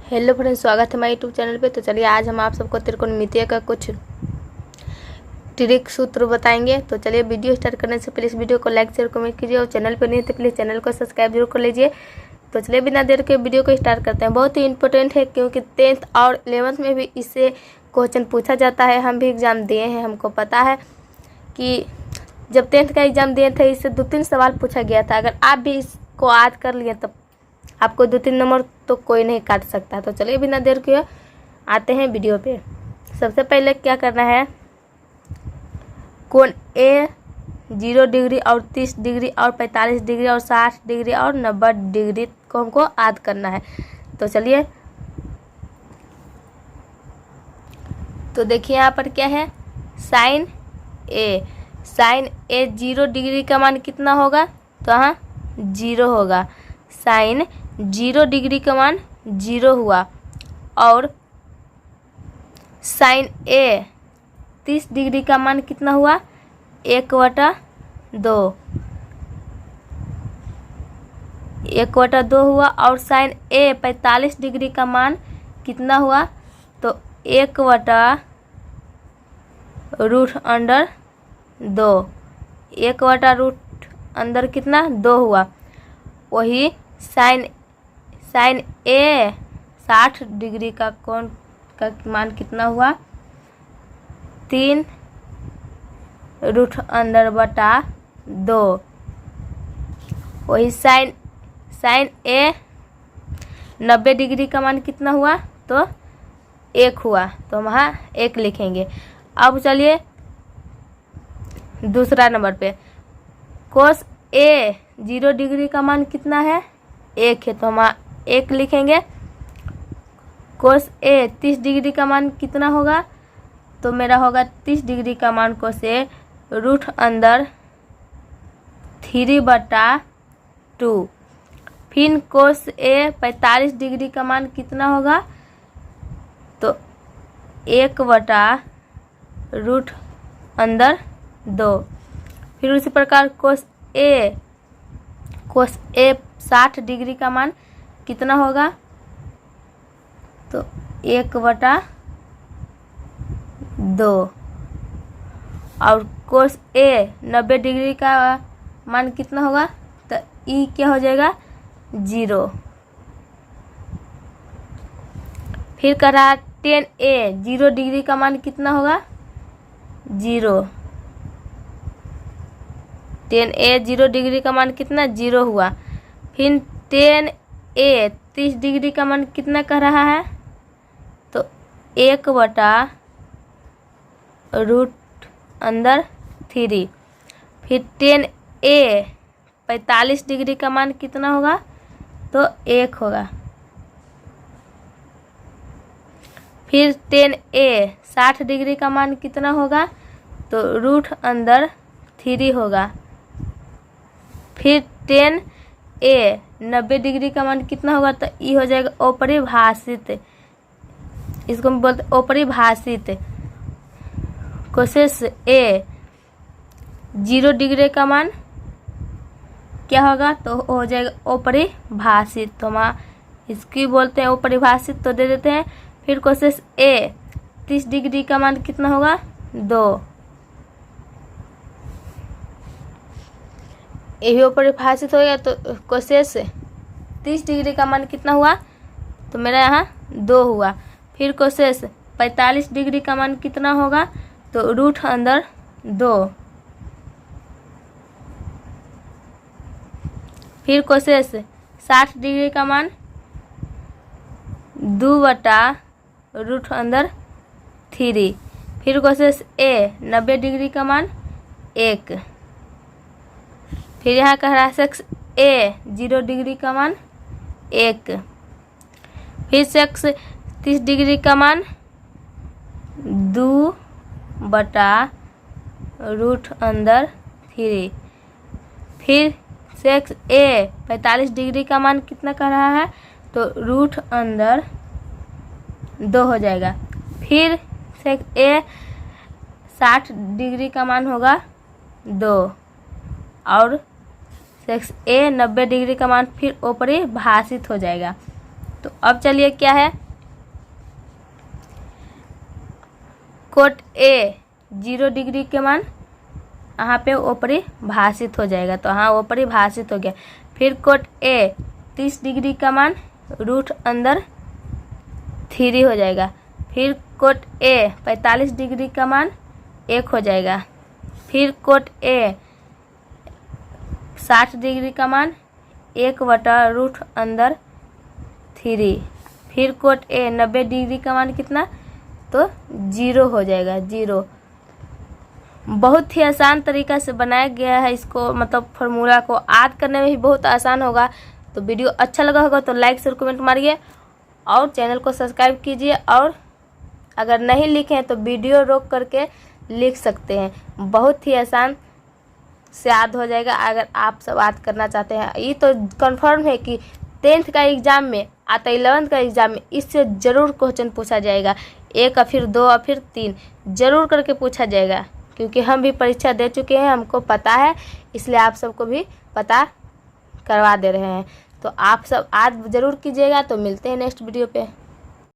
Hello friends, स्वागत है हमारे यूट्यूब चैनल पे। तो चलिए आज हम आप सबको त्रिकोणमितीय का कुछ ट्रिक सूत्र बताएंगे। तो चलिए वीडियो स्टार्ट करने से पहले इस वीडियो को लाइक शेयर कमेंट कीजिए और चैनल पर नहीं है तो प्लीज़ चैनल को सब्सक्राइब जरूर कर लीजिए। तो चलिए बिना देर के वीडियो को स्टार्ट करते हैं। बहुत ही इंपॉर्टेंट है क्योंकि 10th और 11th में भी इससे क्वेश्चन पूछा जाता है। हम भी एग्ज़ाम दिए हैं, हमको पता है कि जब 10th का एग्ज़ाम दिए थे इससे 2-3 सवाल पूछा गया था। अगर आप भी इसको याद कर लिए तो आपको 2-3 नंबर तो कोई नहीं काट सकता। तो चलिए बिना देर के आते हैं वीडियो पे। सबसे पहले क्या करना है, कोण ए 0 डिग्री और 30 डिग्री और 45 डिग्री और 60 डिग्री और 90 डिग्री को हमको याद करना है। तो चलिए, तो देखिए यहाँ पर क्या है, साइन ए 0 डिग्री का मान कितना होगा, तो यहाँ 0 होगा। साइन 0 डिग्री का मान 0 हुआ। और साइन ए 30 डिग्री का मान कितना हुआ, 1/2 हुआ। और साइन ए 45 डिग्री का मान कितना हुआ, तो 1/√2 1/√2 कितना 2 हुआ। वही साइन ए 60 डिग्री का कोण का मान कितना हुआ, 3√2। वही साइन ए 90 डिग्री का मान कितना हुआ, तो 1 हुआ। तो हम वहाँ 1 लिखेंगे। अब चलिए दूसरा नंबर पे, कोस ए 0 डिग्री का मान कितना है, 1 है। तो हम 1 लिखेंगे। कोस ए 30 डिग्री का मान कितना होगा, तो मेरा होगा 30 डिग्री का मान कोस ए √3/2। फिर कोस ए 45 डिग्री का मान कितना होगा, तो 1/√2। फिर उसी प्रकार कोस ए 60 डिग्री का मान कितना होगा, तो 1/2। और कोस ए 90 डिग्री का मान कितना होगा, तो ई क्या हो जाएगा, 0। फिर कर रहा tan ए 0 डिग्री का मान कितना होगा, 0। tan ए 0 डिग्री का मान कितना 0 हुआ। फिर tan ए 30 डिग्री का मान कितना कर रहा है, तो 1/√3। फिर tan ए 45 डिग्री का मान कितना होगा, तो 1 होगा। फिर tan ए 60 डिग्री का मान कितना होगा, तो √3 होगा। फिर tan ए 90 डिग्री का मान कितना होगा, तो ई हो जाएगा अपरिभाषित। इसको हम बोलते अपरिभाषित। कोसेस ए 0 डिग्री का मान क्या होगा, तो हो जाएगा अपरिभाषित। तो हम इसकी बोलते हैं अपरिभाषित, तो दे देते हैं। फिर कोसेस ए 30 डिग्री का मान कितना होगा, 2। ये भी अपरिभाषित हो गया। तो कोसेस 30 डिग्री का मान कितना हुआ, तो मेरा यहाँ 2 हुआ। फिर कोसेस 45 डिग्री का मान कितना होगा, तो √2। फिर कोसेस 60 डिग्री का मान 2/√3। फिर कोसेस ए 90 डिग्री का मान 1। फिर यहाँ कह रहा है सेक्स ए 0 डिग्री का मान 1। फिर सेक्स 30 डिग्री का मान 2/√3। फिर सेक्स ए 45 डिग्री का मान कितना कर रहा है, तो √2 हो जाएगा। फिर सेक्स ए 60 डिग्री का मान होगा 2। और सेक्स ए 90 डिग्री का मान फिर अपरिभाषित हो जाएगा। तो अब चलिए क्या है, कोट ए 0 डिग्री के मान यहाँ पे अपरिभाषित हो जाएगा, तो हाँ अपरिभाषित हो गया। फिर कोट ए 30 डिग्री का मान रूट अंदर 3 हो जाएगा। फिर कोट ए 45 डिग्री का मान 1 हो जाएगा। फिर कोट ए 60 डिग्री का मान 1/रूट अंदर 3। फिर कोट ए 90 डिग्री का मान कितना, तो 0 हो जाएगा, 0। बहुत ही आसान तरीका से बनाया गया है इसको, मतलब फार्मूला को याद करने में भी बहुत आसान होगा। तो वीडियो अच्छा लगा होगा तो लाइक शेयर कमेंट मारिए और चैनल को सब्सक्राइब कीजिए। और अगर नहीं लिखे हैं तो वीडियो रोक करके लिख सकते हैं, बहुत ही आसान से याद हो जाएगा अगर आप सब याद करना चाहते हैं। ये तो कंफर्म है कि 10th का एग्ज़ाम में आता, 11th का एग्ज़ाम में इससे ज़रूर क्वेश्चन पूछा जाएगा, 1 और फिर 2 और फिर 3 ज़रूर करके पूछा जाएगा, क्योंकि हम भी परीक्षा दे चुके हैं, हमको पता है, इसलिए आप सबको भी पता करवा दे रहे हैं। तो आप सब याद ज़रूर कीजिएगा। तो मिलते हैं नेक्स्ट वीडियो पे।